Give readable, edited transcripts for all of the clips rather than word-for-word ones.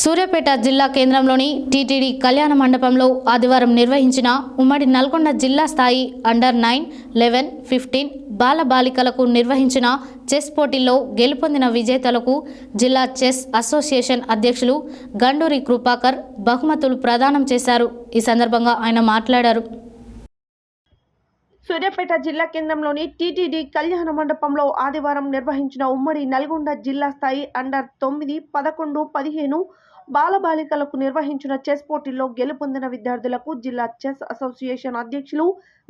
సూర్యాపేట జిల్లా కేంద్రంలోని టీటీడీ కళ్యాణ మండపంలో ఆదివారం నిర్వహించిన ఉమ్మడి నల్గొండ జిల్లా స్థాయి అండర్ 9, 11, 15 బాలబాలికలకు నిర్వహించిన చెస్ పోటీల్లో గెలుపొందిన విజేతలకు జిల్లా చెస్ అసోసియేషన్ అధ్యక్షులు గండూరి కృపాకర్ బహుమతులు ప్రదానం చేశారు. ఈ సందర్భంగా ఆయన మాట్లాడారు. సూర్యాపేట జిల్లా కేంద్రంలోని టీటీడీ కళ్యాణ మండపంలో ఆదివారం నిర్వహించిన ఉమ్మడి నల్గొండ జిల్లా స్థాయి అండర్ 9, 11, 15 బాలబాలికలకు నిర్వహించిన చెస్ పోటీల్లో గెలుపొందిన విద్యార్థులకు జిల్లా చెస్ అసోసియేషన్ అధ్యక్షులు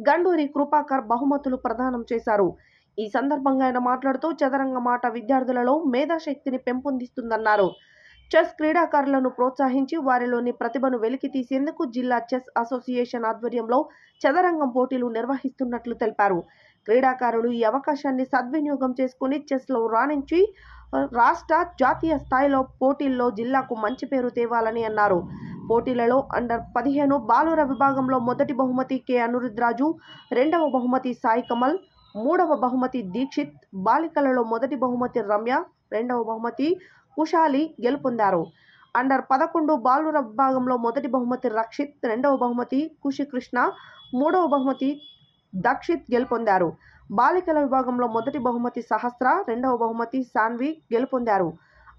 గండూరి కృపాకర్ బహుమతులు ప్రదానం చేశారు. ఈ సందర్భంగా ఆయన మాట్లాడుతూ చదరంగ ఆట విద్యార్థులలో మేధాశక్తిని పెంపొందిస్తుందన్నారు. చెస్ క్రీడాకారులను ప్రోత్సహించి వారిలోని ప్రతిభను వెలికి తీసేందుకు జిల్లా చెస్ అసోసియేషన్ ఆధ్వర్యంలో చదరంగం పోటీలు నిర్వహిస్తున్నట్లు తెలిపారు. క్రీడాకారులు ఈ అవకాశాన్ని సద్వినియోగం చేసుకుని చెస్లో రాణించి రాష్ట్ర, జాతీయ స్థాయిలో పోటీల్లో జిల్లాకు మంచి పేరు తేవాలని అన్నారు. పోటీలలో అండర్ 15 బాలుర విభాగంలో మొదటి బహుమతి కె అనురుద్రాజు, రెండవ బహుమతి సాయి కమల్, మూడవ బహుమతి దీక్షిత్, బాలికలలో మొదటి బహుమతి రమ్య, రెండవ బహుమతి కుషాలి గెలుపొందారు. అండర్ 11 బాలుర విభాగంలో మొదటి బహుమతి రక్షిత్, రెండవ బహుమతి కుషికృష్ణ, మూడవ బహుమతి దక్షిత్ గెలుపొందారు. బాలికల విభాగంలో మొదటి బహుమతి సహస్ర, రెండవ బహుమతి సాన్వి గెలుపొందారు.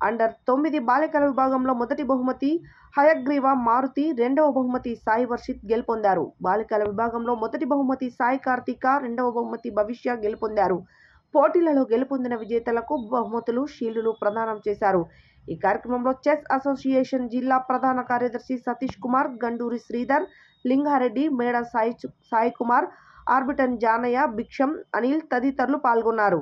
అండర్ 9 బాలికల విభాగంలో మొదటి బహుమతి హయగ్రీవ మారుతి, రెండవ బహుమతి సాయి వర్షిత్ గెలుపొందారు. బాలికల విభాగంలో మొదటి బహుమతి సాయి కార్తిక, రెండవ బహుమతి భవిష్య గెలుపొందారు. పోటీలలో గెలుపొందిన విజేతలకు బహుమతులు, షీల్డులు ప్రదానం చేశారు. ఈ కార్యక్రమంలో చెస్ అసోసియేషన్ జిల్లా ప్రధాన కార్యదర్శి సతీష్ కుమార్, గండూరి శ్రీధర్, లింగారెడ్డి, మేడ సాయి కుమార్, ఆర్బిటన్ జానయ్య, భిక్షం, అనిల్ తదితరులు పాల్గొన్నారు.